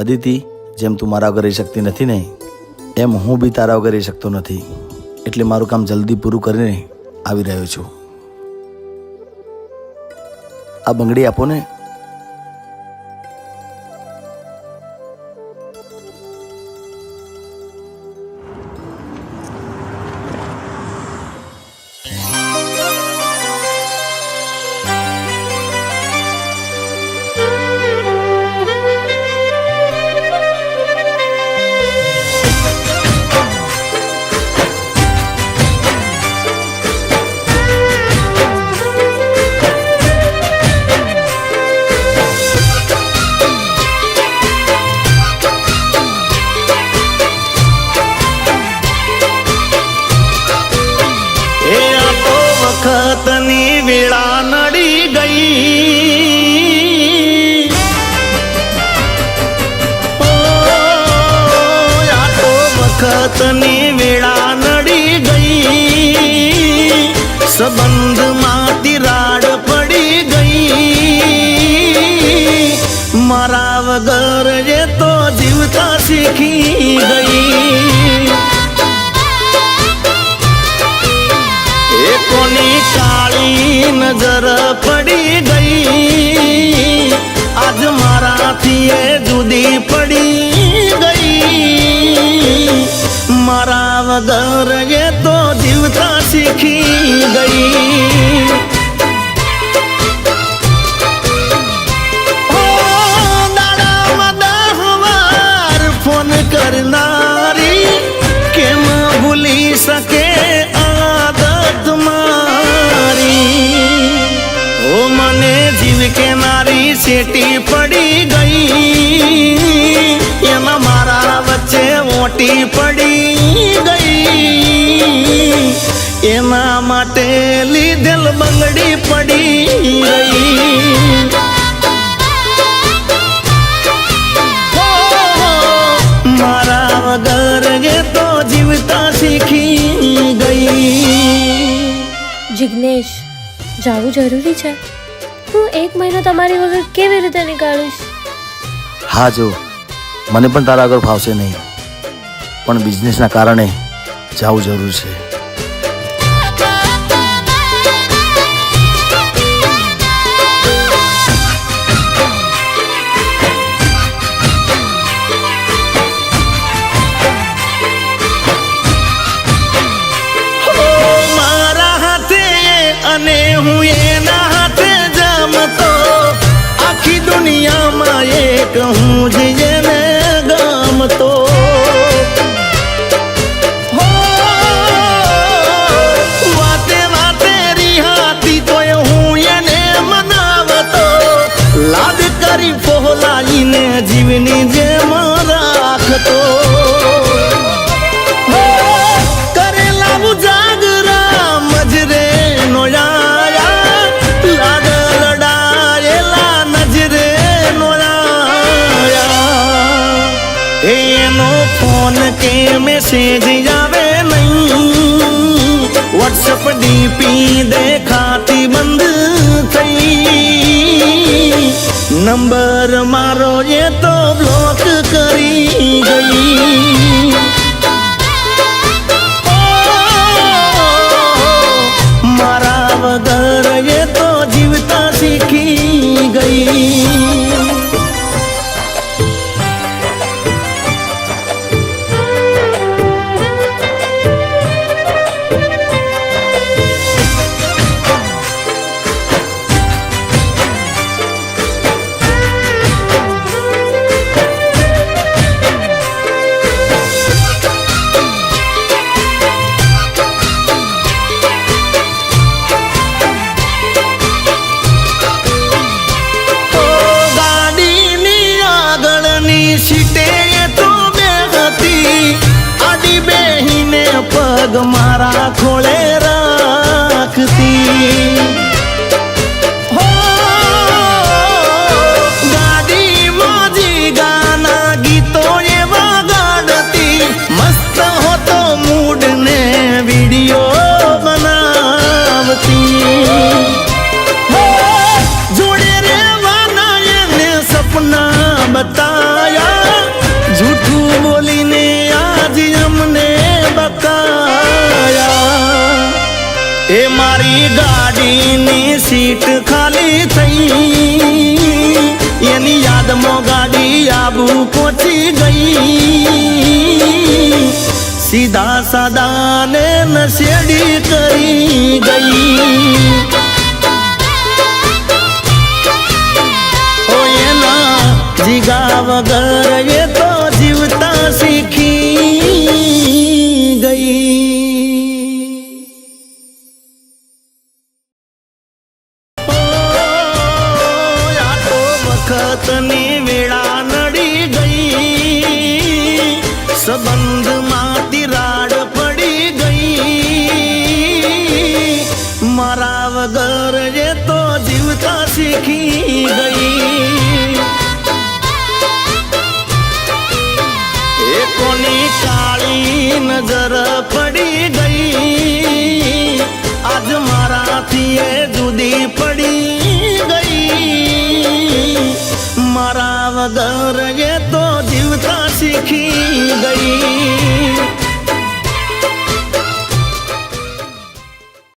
અદિતિ, જેમ તું મારા વગર રહી શકતી નથી ને, એમ હું બી તારા વગર રહી શકતો નથી. એટલે મારું કામ જલ્દી પૂરું કરીને આવી રહ્યો છું. આ બંગડી આપો ને. વખતની વેળા નડી ગઈ, આ તો વખતની વેળા નડી ગઈ, સંબંધમાં તિરાડ પડી ગઈ, મારા વગર એ તો જીવતા શીખી ગઈ. કોની કાળી નજર પડી ગઈ, આજ મારાથી એ જુદી પડી ગઈ, મારા વગર એ તો જીવતા શીખી ગઈ. દાડામાં 10 વાર ફોન કરનારી કેમ ભૂલી શકે કેનારી શેટી પડી ગઈ, એમાં મારા વચ્ચે મોટી પડી ગઈ, એના માટે લીધેલ બંગડી પડી ગઈ. મારા વગર એ તો જીવતા શીખી ગઈ. જિગ્નેશ, જાવું જરૂરી છે? હું 1 મહિનો તમારી વગર કેવી રીતે નીકાળીશ? હા, જો મને પણ તારા વગર ફાવશે નહીં, પણ બિઝનેસના કારણે જવું જરૂર છે. મારા હાથે અને હું એના હાથે જમતો, આખી દુનિયામાં એક હું જ એને ગમતો. વાતે વાતે રિહાતી તોય હું એને મનાવતો, લાડ કરી ફોલાઈને જીવની જેમ રાખતો. કરેલા ઉજાગરા મજરે નોયા, લાડ લડાયેલા નજરે નોયા, એનો ફોન કે મેસેજ આવે નહીં, વોટ્સઅપ ડીપી દેખાતી બંધ થઈ, નંબર મારો એ તો બ્લોક કરી ગઈ. મારા વગર એ તો જીવતા શીખી ગઈ. સીટે તો બેહતી, આડી બેહીને પગ મારા ખોળે રાખતી. ગાડીમાં જી ગાના ગીતો એવા ગાડતી, મસ્ત હોતો મૂડ ને વિડીયો બનાવતી. જોડે રેવાના એને સપના બતાયા, મારી ગાડીની સીટ ખાલી થઈ એની યાદમાં ગાડી આબુ પહોંચી ગઈ સીધા સાદાને નશેડી કરી ગઈ ઓ એના જીગા વગર એ તો જીવતા શીખી ગઈ વખતની વેળા નડી ગઈ સંબંધમાં તિરાડ પડી ગઈ મારા વગર એ તો જીવતા શીખી ગઈ એ કોની કાળી નજર પડી ગઈ આજ મારાથી એ જુદી પડી મારા વગર એ તો જીવતા શીખી ગઈ